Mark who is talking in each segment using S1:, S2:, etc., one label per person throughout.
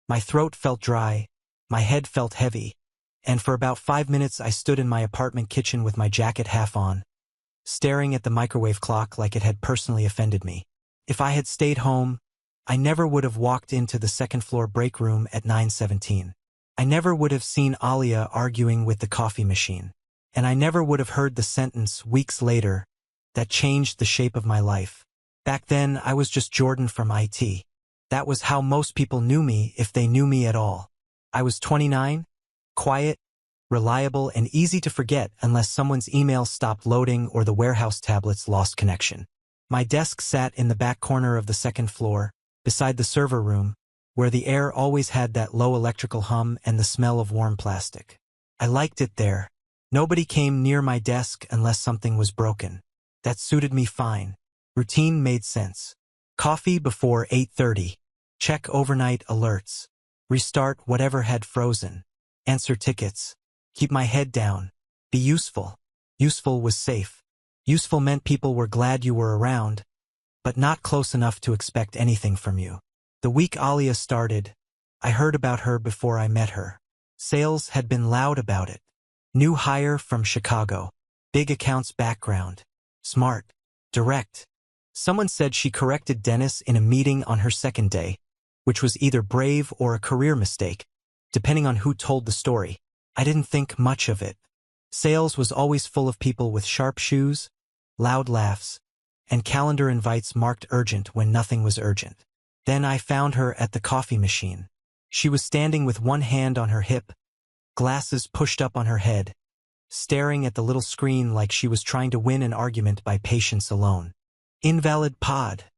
S1: My throat felt dry, my head felt heavy, and for about 5 minutes I stood in my apartment kitchen with my jacket half on, staring at the microwave clock like it had personally offended me. If I had stayed home, I never would have walked into the second-floor break room at 9:17. I never would have seen Alia arguing with the coffee machine. And I never would have heard the sentence weeks later that changed the shape of my life. Back then, I was just Jordan from IT. That was how most people knew me, if they knew me at all. I was 29, quiet, reliable, and easy to forget unless someone's email stopped loading or the warehouse tablets lost connection. My desk sat in the back corner of the second floor, beside the server room, where the air always had that low electrical hum and the smell of warm plastic. I liked it there. Nobody came near my desk unless something was broken. That suited me fine. Routine made sense. Coffee before 8:30. Check overnight alerts. Restart whatever had frozen. Answer tickets. Keep my head down. Be useful. Useful was safe. Useful meant people were glad you were around, but not close enough to expect anything from you. The week Alia started, I heard about her before I met her. Sales had been loud about it. New hire from Chicago. Big accounts background. Smart. Direct. Someone said she corrected Dennis in a meeting on her second day, which was either brave or a career mistake, depending on who told the story. I didn't think much of it. Sales was always full of people with sharp shoes, loud laughs, and calendar invites marked urgent when nothing was urgent. Then I found her at the coffee machine. She was standing with one hand on her hip, glasses pushed up on her head, staring at the little screen like she was trying to win an argument by patience alone. "Invalid pod,"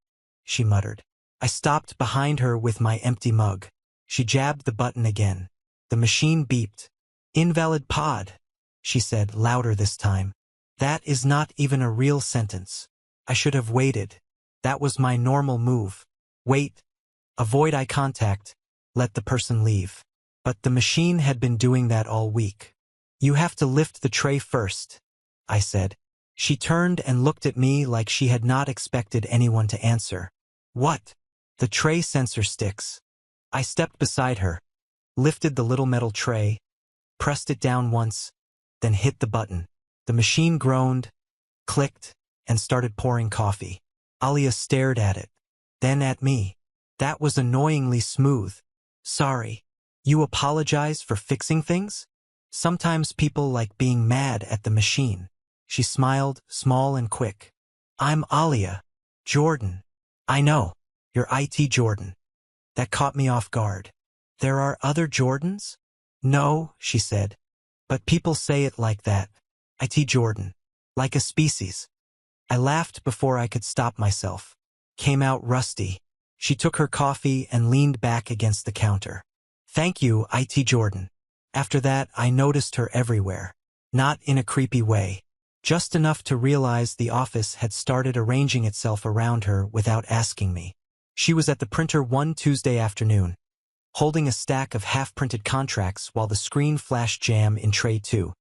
S1: she muttered. I stopped behind her with my empty mug. She jabbed the button again. The machine beeped. "Invalid pod," she said, louder this time. That is not even a real sentence. I should have waited. That was my normal move. Wait, avoid eye contact, let the person leave. But the machine had been doing that all week. "You have to lift the tray first," I said. She turned and looked at me like she had not expected anyone to answer. "What?" "The tray sensor sticks." I stepped beside her, lifted the little metal tray, pressed it down once, then hit the button. The machine groaned, clicked, and started pouring coffee. Alia stared at it, then at me. That was annoyingly smooth. "Sorry. You apologize for fixing things? Sometimes people like being mad at the machine." She smiled, small and quick. "I'm Alia. Jordan." "I know. You're IT Jordan." That caught me off guard. "There are other Jordans?" "No," she said. "But people say it like that. IT Jordan. Like a species." I laughed before I could stop myself. Came out rusty. She took her coffee and leaned back against the counter. "Thank you, IT Jordan." After that, I noticed her everywhere. Not in a creepy way. Just enough to realize the office had started arranging itself around her without asking me. She was at the printer one Tuesday afternoon, holding a stack of half-printed contracts while the screen flashed jam in tray 2.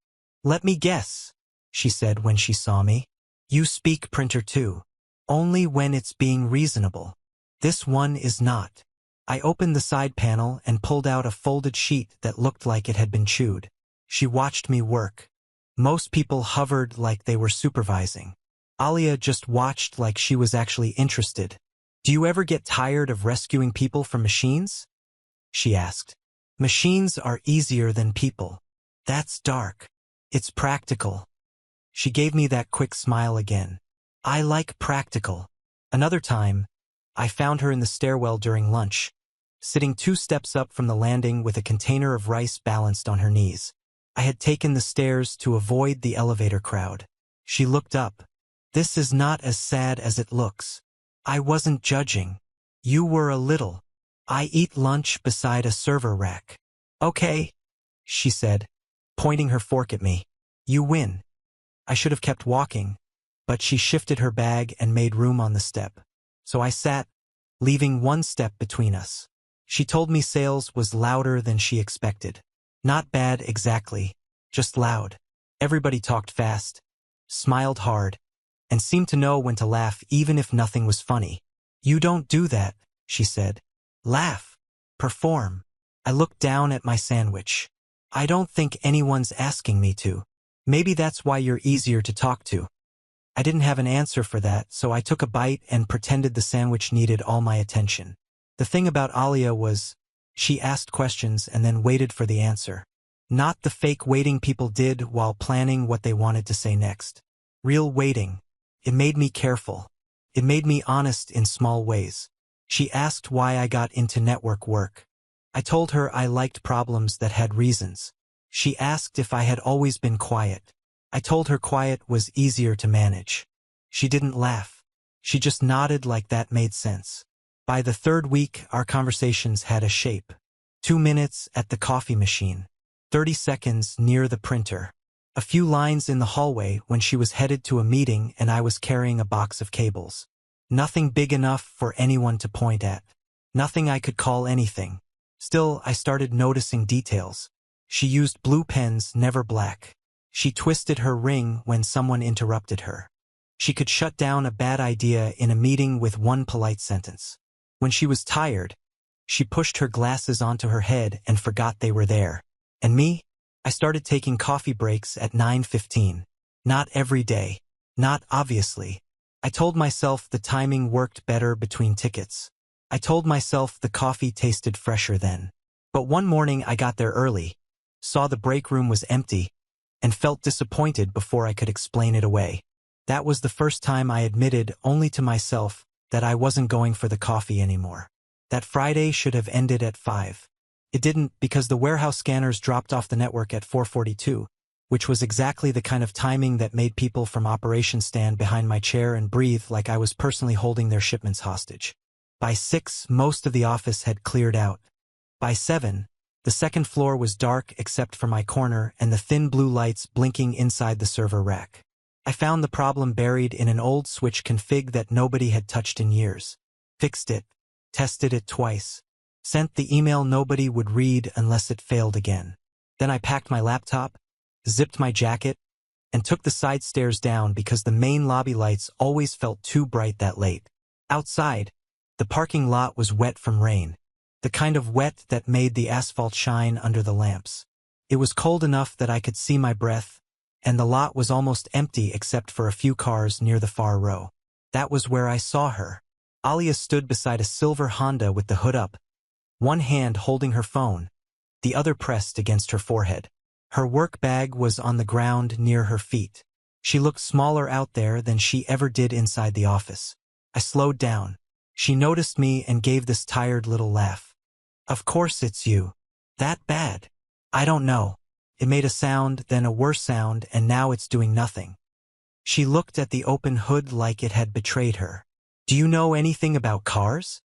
S1: "Let me guess," she said when she saw me. "You speak printer too." "Only when it's being reasonable. This one is not." I opened the side panel and pulled out a folded sheet that looked like it had been chewed. She watched me work. Most people hovered like they were supervising. Alia just watched like she was actually interested. "Do you ever get tired of rescuing people from machines?" she asked. "Machines are easier than people." "That's dark." "It's practical." She gave me that quick smile again. "I like practical." Another time, I found her in the stairwell during lunch, sitting 2 steps up from the landing with a container of rice balanced on her knees. I had taken the stairs to avoid the elevator crowd. She looked up. "This is not as sad as it looks." I wasn't judging. "You were a little. I eat lunch beside a server rack." "Okay," she said, pointing her fork at me. "You win." I should have kept walking, but she shifted her bag and made room on the step. So I sat, leaving 1 step between us. She told me sales was louder than she expected. Not bad exactly, just loud. Everybody talked fast, smiled hard, and seemed to know when to laugh even if nothing was funny. "You don't do that," she said. "Laugh. Perform." I looked down at my sandwich. I don't think anyone's asking me to. Maybe that's why you're easier to talk to. I didn't have an answer for that, so I took a bite and pretended the sandwich needed all my attention. The thing about Alia was, she asked questions and then waited for the answer. Not the fake waiting people did while planning what they wanted to say next. Real waiting. It made me careful. It made me honest in small ways. She asked why I got into network work. I told her I liked problems that had reasons. She asked if I had always been quiet. I told her quiet was easier to manage. She didn't laugh. She just nodded like that made sense. By the third week, our conversations had a shape. 2 minutes at the coffee machine. 30 seconds near the printer. A few lines in the hallway when she was headed to a meeting and I was carrying a box of cables. Nothing big enough for anyone to point at. Nothing I could call anything. Still, I started noticing details. She used blue pens, never black. She twisted her ring when someone interrupted her. She could shut down a bad idea in a meeting with one polite sentence. When she was tired, she pushed her glasses onto her head and forgot they were there. And me? I started taking coffee breaks at 9:15. Not every day. Not obviously. I told myself the timing worked better between tickets. I told myself the coffee tasted fresher then. But one morning I got there early, saw the break room was empty, and felt disappointed before I could explain it away. That was the first time I admitted, only to myself, that I wasn't going for the coffee anymore. That Friday should have ended at 5. It didn't, because the warehouse scanners dropped off the network at 4:42, which was exactly the kind of timing that made people from operations stand behind my chair and breathe like I was personally holding their shipments hostage. By 6, most of the office had cleared out. By 7, the second floor was dark except for my corner and the thin blue lights blinking inside the server rack. I found the problem buried in an old switch config that nobody had touched in years. Fixed it. Tested it twice. Sent the email nobody would read unless it failed again. Then I packed my laptop, zipped my jacket, and took the side stairs down because the main lobby lights always felt too bright that late. Outside, the parking lot was wet from rain. The kind of wet that made the asphalt shine under the lamps. It was cold enough that I could see my breath, and the lot was almost empty except for a few cars near the far row. That was where I saw her. Alia stood beside a silver Honda with the hood up, one hand holding her phone, the other pressed against her forehead. Her work bag was on the ground near her feet. She looked smaller out there than she ever did inside the office. I slowed down. She noticed me and gave this tired little laugh. Of course it's you. That bad? I don't know. It made a sound, then a worse sound, and now it's doing nothing. She looked at the open hood like it had betrayed her. Do you know anything about cars?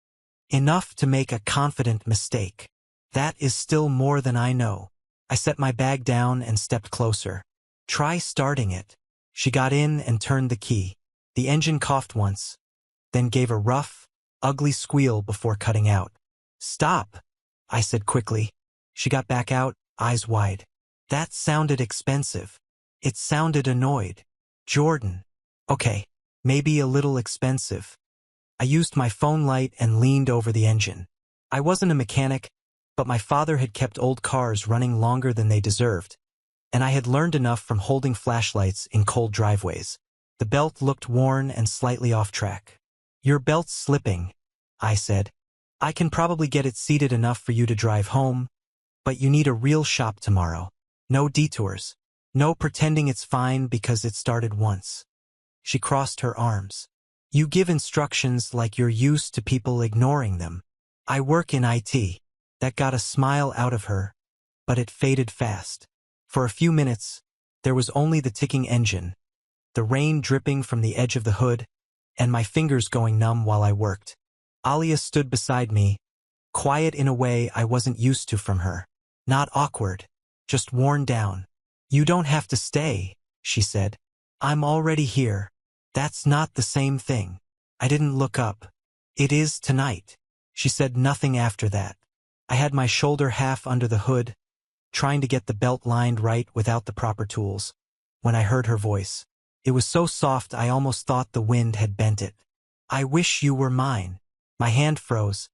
S1: Enough to make a confident mistake. That is still more than I know. I set my bag down and stepped closer. Try starting it. She got in and turned the key. The engine coughed once, then gave a rough, ugly squeal before cutting out. Stop, I said quickly. She got back out, eyes wide. That sounded expensive. It sounded annoyed. Jordan. Okay, maybe a little expensive. I used my phone light and leaned over the engine. I wasn't a mechanic, but my father had kept old cars running longer than they deserved, and I had learned enough from holding flashlights in cold driveways. The belt looked worn and slightly off track. Your belt's slipping, I said. I can probably get it seated enough for you to drive home, but you need a real shop tomorrow. No detours. No pretending it's fine because it started once. She crossed her arms. You give instructions like you're used to people ignoring them. I work in IT. That got a smile out of her, but it faded fast. For a few minutes, there was only the ticking engine, the rain dripping from the edge of the hood, and my fingers going numb while I worked. Alia stood beside me, quiet in a way I wasn't used to from her. Not awkward, just worn down. You don't have to stay, she said. I'm already here. That's not the same thing. I didn't look up. It is tonight. She said nothing after that. I had my shoulder half under the hood, trying to get the belt lined right without the proper tools, when I heard her voice. It was so soft I almost thought the wind had bent it. I wish you were mine. My hand froze.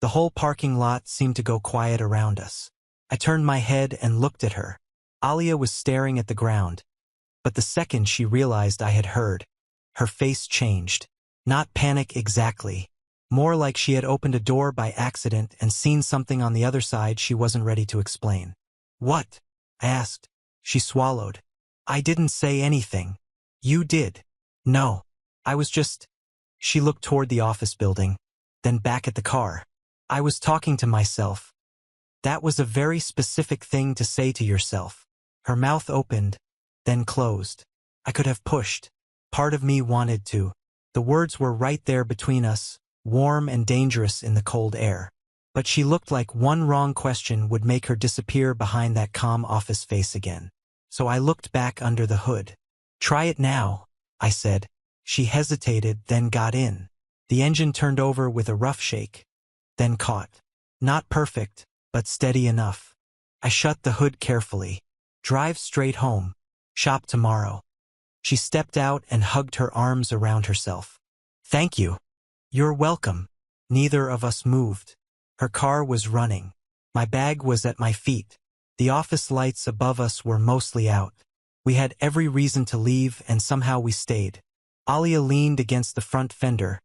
S1: The whole parking lot seemed to go quiet around us. I turned my head and looked at her. Alia was staring at the ground, but the second she realized I had heard, her face changed. Not panic exactly. More like she had opened a door by accident and seen something on the other side she wasn't ready to explain. "What?" I asked. She swallowed. "I didn't say anything." "You did." "No. I was just—" She looked toward the office building, then back at the car. "I was talking to myself." That was a very specific thing to say to yourself. Her mouth opened, then closed. I could have pushed. Part of me wanted to. The words were right there between us, warm and dangerous in the cold air. But she looked like one wrong question would make her disappear behind that calm office face again. So I looked back under the hood. "Try it now," I said. She hesitated, then got in. The engine turned over with a rough shake, then caught. Not perfect, but steady enough. I shut the hood carefully. "Drive straight home. Shop tomorrow." She stepped out and hugged her arms around herself. "Thank you." "You're welcome." Neither of us moved. Her car was running. My bag was at my feet. The office lights above us were mostly out. We had every reason to leave, and somehow we stayed. Alia leaned against the front fender,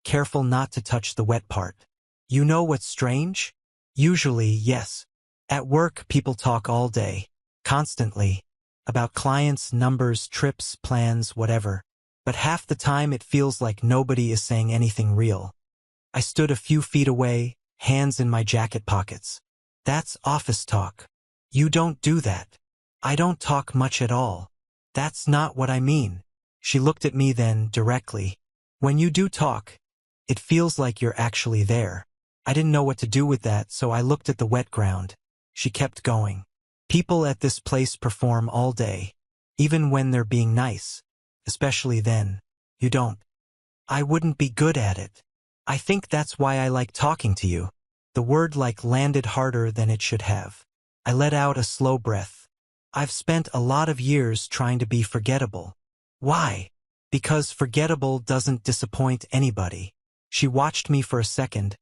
S1: careful not to touch the wet part. "You know what's strange?" "Usually, yes. At work, people talk all day, constantly, about clients, numbers, trips, plans, whatever. But half the time it feels like nobody is saying anything real." I stood a few feet away, hands in my jacket pockets. "That's office talk. You don't do that." "I don't talk much at all." "That's not what I mean." She looked at me then, directly. "When you do talk, it feels like you're actually there." I didn't know what to do with that, so I looked at the wet ground. She kept going. "People at this place perform all day, even when they're being nice. Especially then. You don't." "I wouldn't be good at it. I think that's why I like talking to you." The word landed harder than it should have. I let out a slow breath. "I've spent a lot of years trying to be forgettable." "Why?" "Because forgettable doesn't disappoint anybody." She watched me for a second,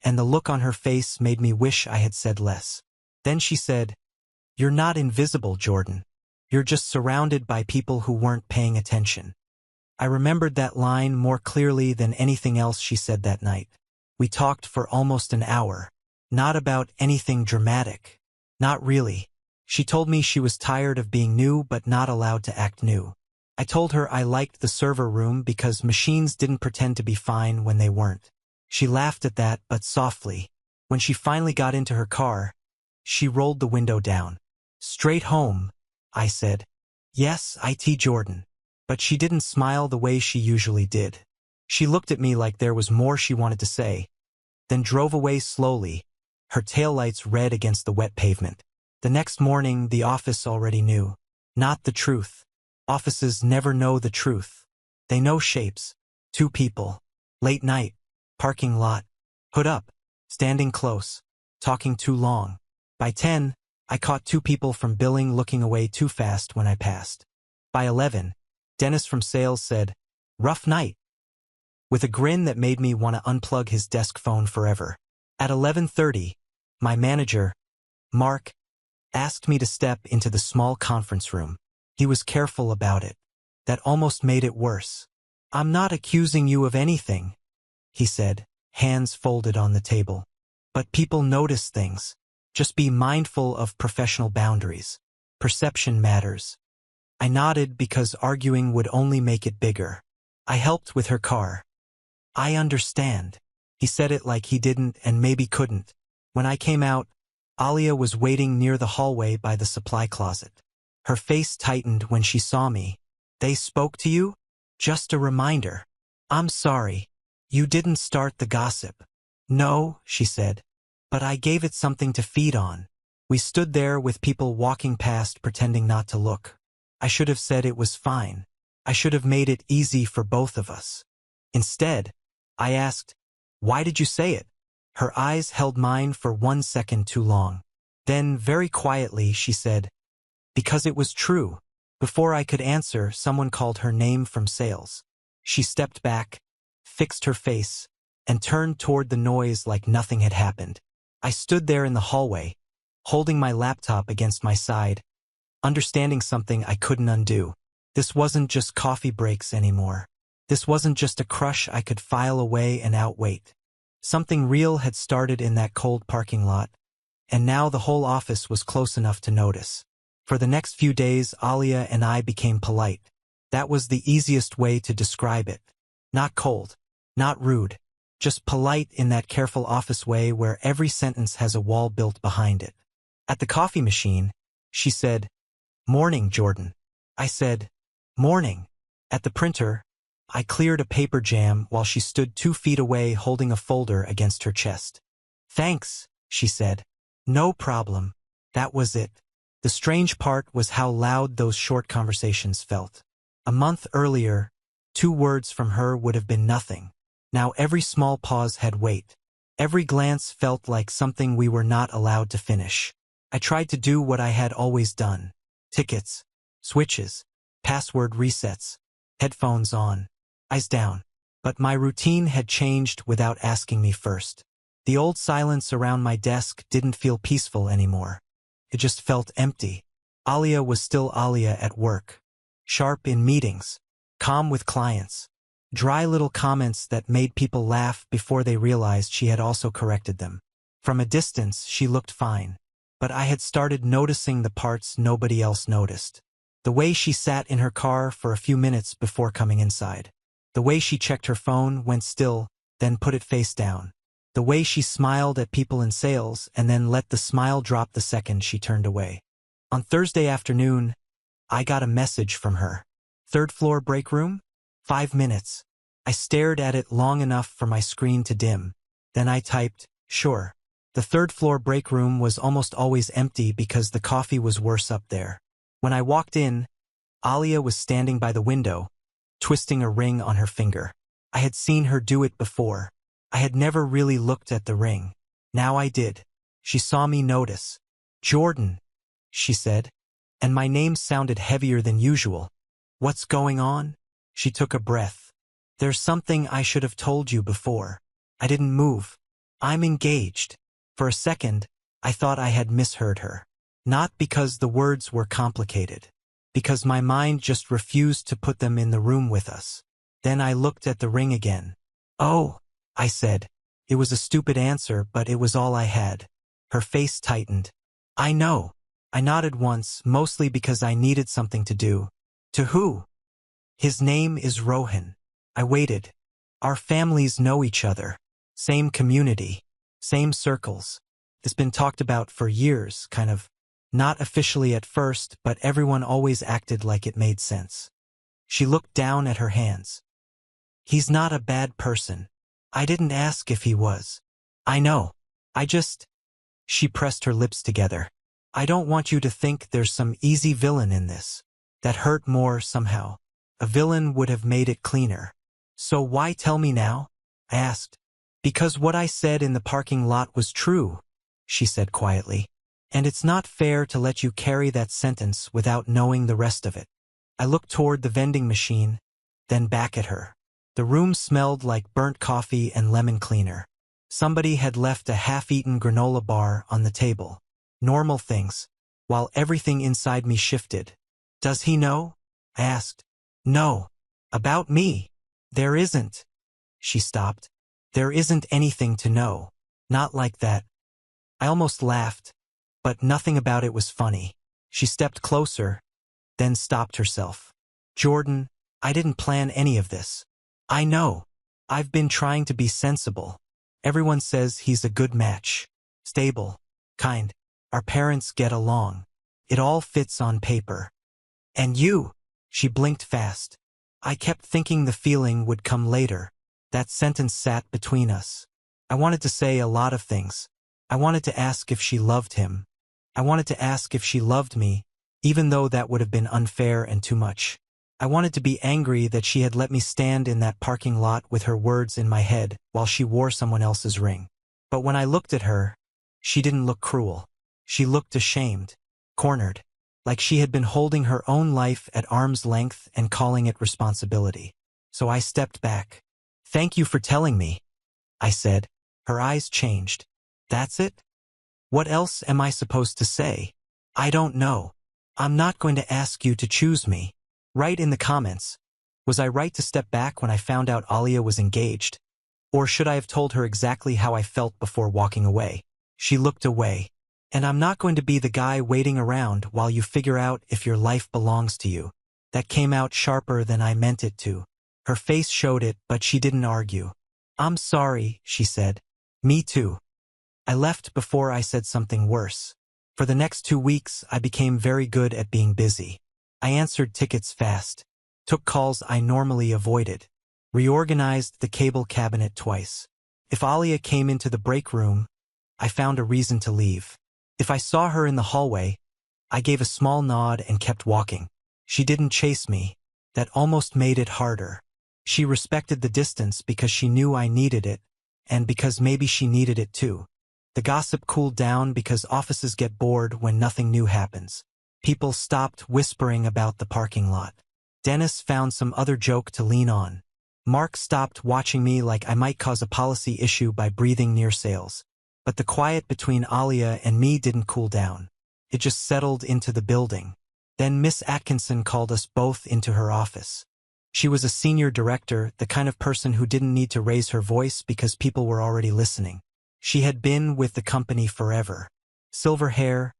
S1: and the look on her face made me wish I had said less. Then she said, "You're not invisible, Jordan. You're just surrounded by people who weren't paying attention." I remembered that line more clearly than anything else she said that night. We talked for almost an hour. Not about anything dramatic. Not really. She told me she was tired of being new but not allowed to act new. I told her I liked the server room because machines didn't pretend to be fine when they weren't. She laughed at that, but softly. When she finally got into her car, she rolled the window down. "Straight home," I said. "Yes, IT Jordan." But she didn't smile the way she usually did. She looked at me like there was more she wanted to say, then drove away slowly, her taillights red against the wet pavement. The next morning, the office already knew. Not the truth. Offices never know the truth. They know shapes. 2 people. Late night. Parking lot. Hood up. Standing close. Talking too long. By 10, I caught 2 people from billing looking away too fast when I passed. By 11, Dennis from sales said, "Rough night," with a grin that made me want to unplug his desk phone forever. At 11:30, my manager, Mark, asked me to step into the small conference room. He was careful about it. That almost made it worse. "I'm not accusing you of anything," he said, hands folded on the table. "But people notice things. Just be mindful of professional boundaries. Perception matters." I nodded because arguing would only make it bigger. I helped with her car. "I understand." He said it like he didn't and maybe couldn't. When I came out, Alia was waiting near the hallway by the supply closet. Her face tightened when she saw me. "They spoke to you?" "Just a reminder." "I'm sorry. You didn't start the gossip." "No," she said. "But I gave it something to feed on." We stood there with people walking past pretending not to look. I should have said it was fine. I should have made it easy for both of us. Instead, I asked, "Why did you say it?" Her eyes held mine for 1 second too long. Then, very quietly, she said, "Because it was true." Before I could answer, someone called her name from sales. She stepped back, fixed her face, and turned toward the noise like nothing had happened. I stood there in the hallway, holding my laptop against my side, understanding something I couldn't undo. This wasn't just coffee breaks anymore. This wasn't just a crush I could file away and outwait. Something real had started in that cold parking lot, and now the whole office was close enough to notice. For the next few days, Alia and I became polite. That was the easiest way to describe it. Not cold, not rude, just polite in that careful office way where every sentence has a wall built behind it. At the coffee machine, she said, "Morning, Jordan." I said, "Morning." At the printer, I cleared a paper jam while she stood 2 feet away holding a folder against her chest. "Thanks," she said. "No problem." That was it. The strange part was how loud those short conversations felt. A month earlier, 2 words from her would have been nothing. Now every small pause had weight. Every glance felt like something we were not allowed to finish. I tried to do what I had always done. Tickets, switches, password resets, headphones on, eyes down. But my routine had changed without asking me first. The old silence around my desk didn't feel peaceful anymore. It just felt empty. Alia was still Alia at work. Sharp in meetings, calm with clients, dry little comments that made people laugh before they realized she had also corrected them. From a distance, she looked fine, but I had started noticing the parts nobody else noticed. The way she sat in her car for a few minutes before coming inside. The way she checked her phone, went still, then put it face down. The way she smiled at people in sales and then let the smile drop the second she turned away. On Thursday afternoon, I got a message from her. "Third floor break room? 5 minutes." I stared at it long enough for my screen to dim. Then I typed, "Sure." The third floor break room was almost always empty because the coffee was worse up there. When I walked in, Alia was standing by the window, twisting a ring on her finger. I had seen her do it before. I had never really looked at the ring. Now I did. She saw me notice. "Jordan," she said, and my name sounded heavier than usual. "What's going on?" She took a breath. "There's something I should have told you before." I didn't move. "I'm engaged." For a second, I thought I had misheard her. Not because the words were complicated, because my mind just refused to put them in the room with us. Then I looked at the ring again. "Oh," I said. It was a stupid answer, but it was all I had. Her face tightened. "I know." I nodded once, mostly because I needed something to do. "To who?" "His name is Rohan." I waited. "Our families know each other. Same community. Same circles. It's been talked about for years, kind of. Not officially at first, but everyone always acted like it made sense." She looked down at her hands. "He's not a bad person. I didn't ask if he was." "I know. I just—" She pressed her lips together. "I don't want you to think there's some easy villain in this. That hurt more somehow. A villain would have made it cleaner." "So why tell me now?" I asked. "Because what I said in the parking lot was true," she said quietly. "And it's not fair to let you carry that sentence without knowing the rest of it." I looked toward the vending machine, then back at her. The room smelled like burnt coffee and lemon cleaner. Somebody had left a half-eaten granola bar on the table. Normal things, while everything inside me shifted. "Does he know?" I asked. "No. About me. There isn't." She stopped. "There isn't anything to know. Not like that." I almost laughed, but nothing about it was funny. She stepped closer, then stopped herself. "Jordan, I didn't plan any of this. I know. I've been trying to be sensible. Everyone says he's a good match. Stable. Kind. Our parents get along. It all fits on paper. And you." She blinked fast. I kept thinking the feeling would come later. That sentence sat between us. I wanted to say a lot of things. I wanted to ask if she loved him. I wanted to ask if she loved me, even though that would have been unfair and too much. I wanted to be angry that she had let me stand in that parking lot with her words in my head while she wore someone else's ring. But when I looked at her, she didn't look cruel. She looked ashamed, cornered, like she had been holding her own life at arm's length and calling it responsibility. So I stepped back. "Thank you for telling me." I said. Her eyes changed. That's it? What else am I supposed to say? I don't know. I'm not going to ask you to choose me. Write in the comments. Was I right to step back when I found out Alia was engaged? Or should I have told her exactly how I felt before walking away? She looked away. And I'm not going to be the guy waiting around while you figure out if your life belongs to you. That came out sharper than I meant it to. Her face showed it, but she didn't argue. I'm sorry, she said. Me too. I left before I said something worse. For the next 2 weeks, I became very good at being busy. I answered tickets fast, took calls I normally avoided, reorganized the cable cabinet twice. If Alia came into the break room, I found a reason to leave. If I saw her in the hallway, I gave a small nod and kept walking. She didn't chase me. That almost made it harder. She respected the distance because she knew I needed it, and because maybe she needed it too. The gossip cooled down because offices get bored when nothing new happens. People stopped whispering about the parking lot. Dennis found some other joke to lean on. Mark stopped watching me like I might cause a policy issue by breathing near sales. But the quiet between Alia and me didn't cool down. It just settled into the building. Then Miss Atkinson called us both into her office. She was a senior director, the kind of person who didn't need to raise her voice because people were already listening. She had been with the company forever. Silver hair,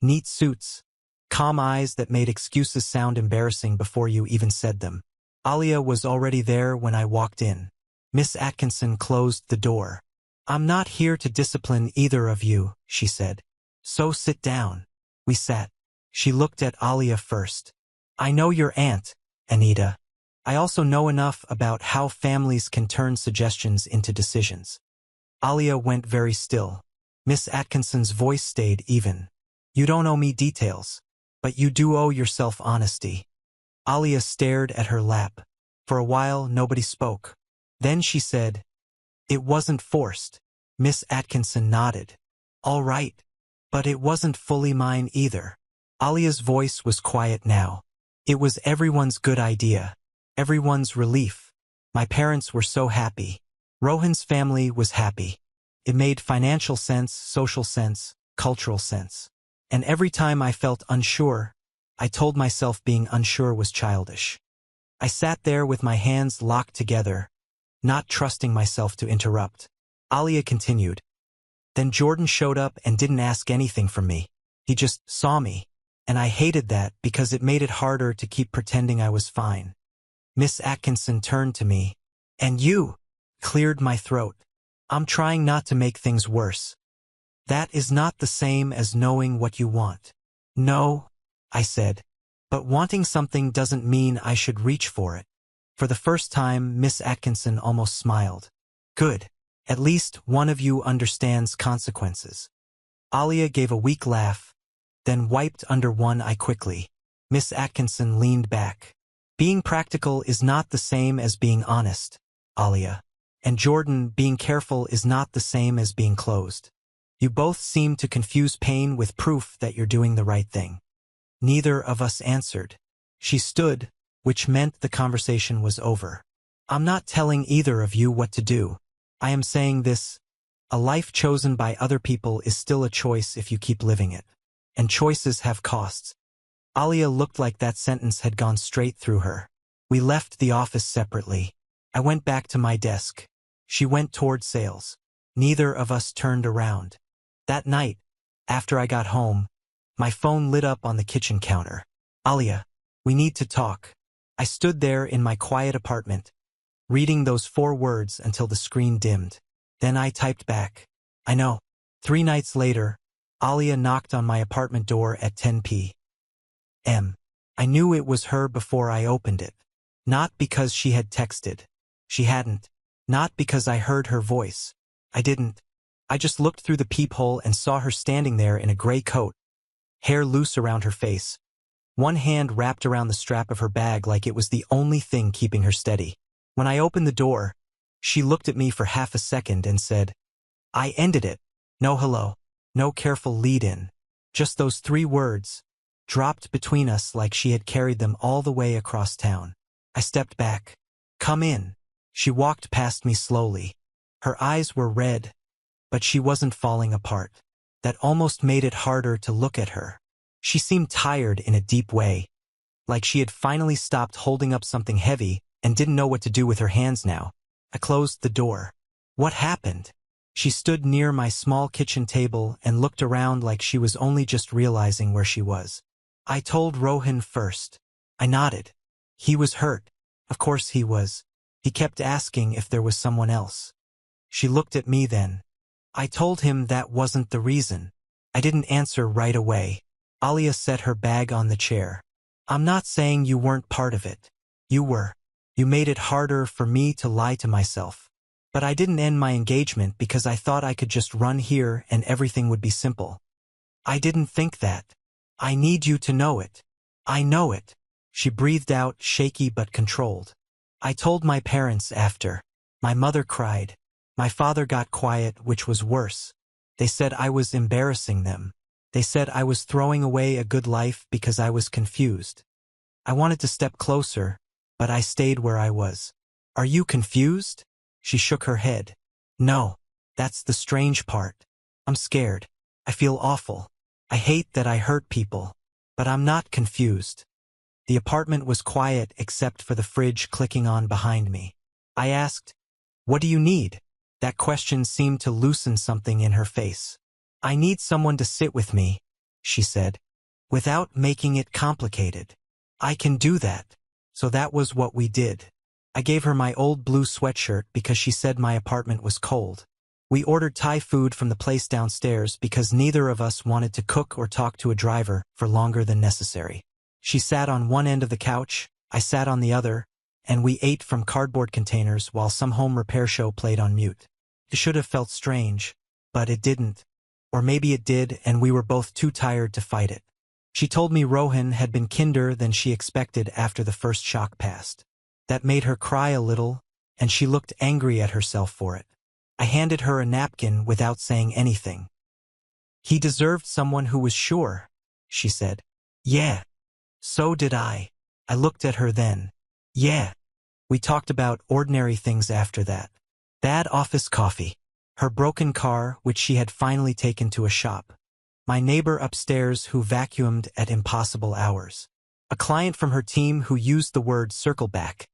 S1: neat suits, calm eyes that made excuses sound embarrassing before you even said them. Alia was already there when I walked in. Miss Atkinson closed the door. I'm not here to discipline either of you, she said. So sit down. We sat. She looked at Alia first. I know your aunt, Anita. I also know enough about how families can turn suggestions into decisions. Alia went very still. Miss Atkinson's voice stayed even. You don't owe me details, but you do owe yourself honesty. Alia stared at her lap. For a while, nobody spoke. Then she said, It wasn't forced. Miss Atkinson nodded. All right. But it wasn't fully mine either. Alia's voice was quiet now. It was everyone's good idea. Everyone's relief. My parents were so happy. Rohan's family was happy. It made financial sense, social sense, cultural sense. And every time I felt unsure, I told myself being unsure was childish. I sat there with my hands locked together, not trusting myself to interrupt. Alia continued. Then Jordan showed up and didn't ask anything from me. He just saw me. And I hated that because it made it harder to keep pretending I was fine. Miss Atkinson turned to me. And you? Cleared my throat. I'm trying not to make things worse. That is not the same as knowing what you want. No, I said. But wanting something doesn't mean I should reach for it. For the first time, Miss Atkinson almost smiled. Good. At least one of you understands consequences. Alia gave a weak laugh, then wiped under one eye quickly. Miss Atkinson leaned back. Being practical is not the same as being honest, Alia. And Jordan, being careful is not the same as being closed. You both seem to confuse pain with proof that you're doing the right thing. Neither of us answered. She stood, which meant the conversation was over. I'm not telling either of you what to do. I am saying this. A life chosen by other people is still a choice if you keep living it. And choices have costs. Alia looked like that sentence had gone straight through her. We left the office separately. I went back to my desk. She went toward sales. Neither of us turned around. That night, after I got home, my phone lit up on the kitchen counter. Alia, we need to talk. I stood there in my quiet apartment, reading those 4 words until the screen dimmed. Then I typed back. I know. 3 nights later, Alia knocked on my apartment door at 10 p.m. I knew it was her before I opened it. Not because she had texted. She hadn't. Not because I heard her voice. I didn't. I just looked through the peephole and saw her standing there in a gray coat, hair loose around her face, one hand wrapped around the strap of her bag like it was the only thing keeping her steady. When I opened the door, she looked at me for half a second and said, I ended it. No hello. No careful lead-in. Just those 3 words, dropped between us like she had carried them all the way across town. I stepped back. Come in. She walked past me slowly. Her eyes were red, but she wasn't falling apart. That almost made it harder to look at her. She seemed tired in a deep way, like she had finally stopped holding up something heavy and didn't know what to do with her hands now. I closed the door. What happened? She stood near my small kitchen table and looked around like she was only just realizing where she was. I told Rohan first. I nodded. He was hurt. Of course he was. He kept asking if there was someone else. She looked at me then. I told him that wasn't the reason. I didn't answer right away. Alia set her bag on the chair. I'm not saying you weren't part of it. You were. You made it harder for me to lie to myself. But I didn't end my engagement because I thought I could just run here and everything would be simple. I didn't think that. I need you to know it. I know it. She breathed out, shaky but controlled. I told my parents after. My mother cried. My father got quiet, which was worse. They said I was embarrassing them. They said I was throwing away a good life because I was confused. I wanted to step closer, but I stayed where I was. Are you confused? She shook her head. No, that's the strange part. I'm scared. I feel awful. I hate that I hurt people. But I'm not confused. The apartment was quiet except for the fridge clicking on behind me. I asked, "What do you need?" That question seemed to loosen something in her face. "I need someone to sit with me," she said, "without making it complicated. I can do that." So that was what we did. I gave her my old blue sweatshirt because she said my apartment was cold. We ordered Thai food from the place downstairs because neither of us wanted to cook or talk to a driver for longer than necessary. She sat on one end of the couch, I sat on the other, and we ate from cardboard containers while some home repair show played on mute. It should have felt strange, but it didn't. Or maybe it did, and we were both too tired to fight it. She told me Rohan had been kinder than she expected after the first shock passed. That made her cry a little, and she looked angry at herself for it. I handed her a napkin without saying anything. "He deserved someone who was sure," she said. "Yeah. So did I." I looked at her then. "Yeah." We talked about ordinary things after that. Bad office coffee. Her broken car, which she had finally taken to a shop. My neighbor upstairs who vacuumed at impossible hours. A client from her team who used the word circle back.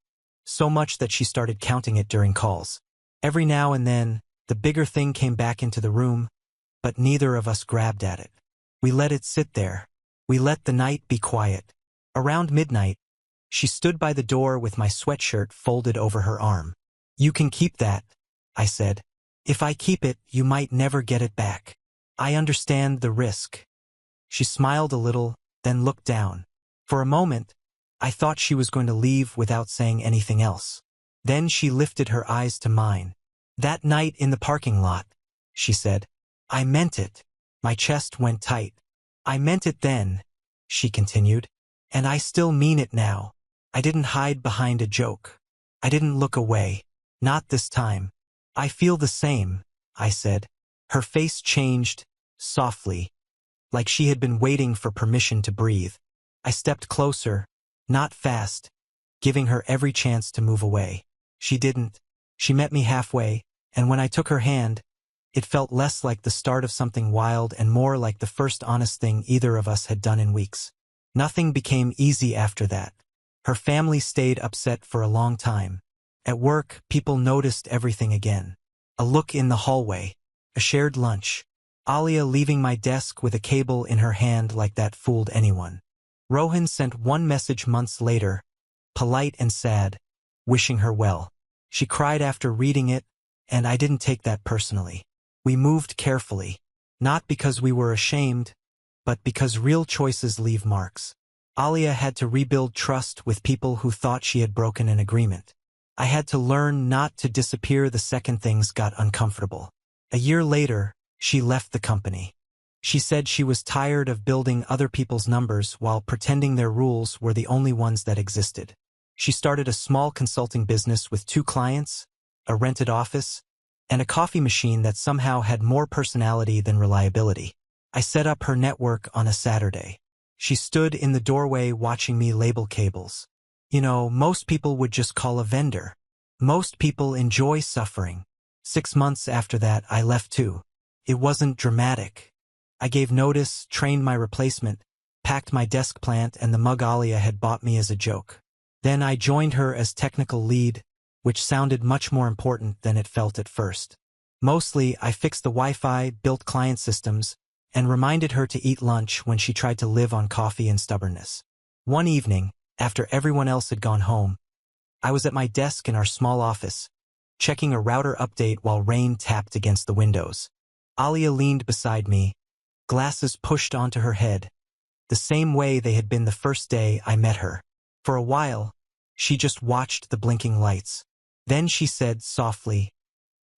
S1: So much that she started counting it during calls. Every now and then, the bigger thing came back into the room, but neither of us grabbed at it. We let it sit there. We let the night be quiet. Around midnight, she stood by the door with my sweatshirt folded over her arm. "You can keep that," I said. "If I keep it, you might never get it back. I understand the risk." She smiled a little, then looked down. For a moment, I thought she was going to leave without saying anything else. Then she lifted her eyes to mine. "That night in the parking lot," she said. "I meant it." My chest went tight. "I meant it then," she continued. "And I still mean it now. I didn't hide behind a joke. I didn't look away. Not this time." "I feel the same," I said. Her face changed, softly, like she had been waiting for permission to breathe. I stepped closer, not fast, giving her every chance to move away. She didn't. She met me halfway, and when I took her hand, it felt less like the start of something wild and more like the first honest thing either of us had done in weeks. Nothing became easy after that. Her family stayed upset for a long time. At work, people noticed everything again. A look in the hallway. A shared lunch. Alia leaving my desk with a cable in her hand like that fooled anyone. Rohan sent one message months later, polite and sad, wishing her well. She cried after reading it, and I didn't take that personally. We moved carefully, not because we were ashamed, but because real choices leave marks. Alia had to rebuild trust with people who thought she had broken an agreement. I had to learn not to disappear the second things got uncomfortable. A year later, she left the company. She said she was tired of building other people's numbers while pretending their rules were the only ones that existed. She started a small consulting business with 2 clients, a rented office, and a coffee machine that somehow had more personality than reliability. I set up her network on a Saturday. She stood in the doorway watching me label cables. "You know, most people would just call a vendor. Most people enjoy suffering," 6 months after that, I left too. It wasn't dramatic. I gave notice, trained my replacement, packed my desk plant, and the mug Alia had bought me as a joke. Then I joined her as technical lead, which sounded much more important than it felt at first. Mostly, I fixed the Wi-Fi, built client systems, and reminded her to eat lunch when she tried to live on coffee and stubbornness. One evening, after everyone else had gone home, I was at my desk in our small office, checking a router update while rain tapped against the windows. Alia leaned beside me, glasses pushed onto her head, the same way they had been the first day I met her. For a while, she just watched the blinking lights. Then she said softly,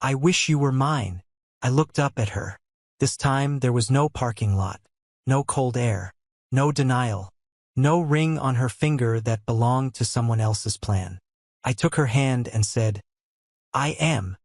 S1: "I wish you were mine." I looked up at her. This time there was no parking lot, no cold air, no denial, no ring on her finger that belonged to someone else's plan. I took her hand and said, "I am."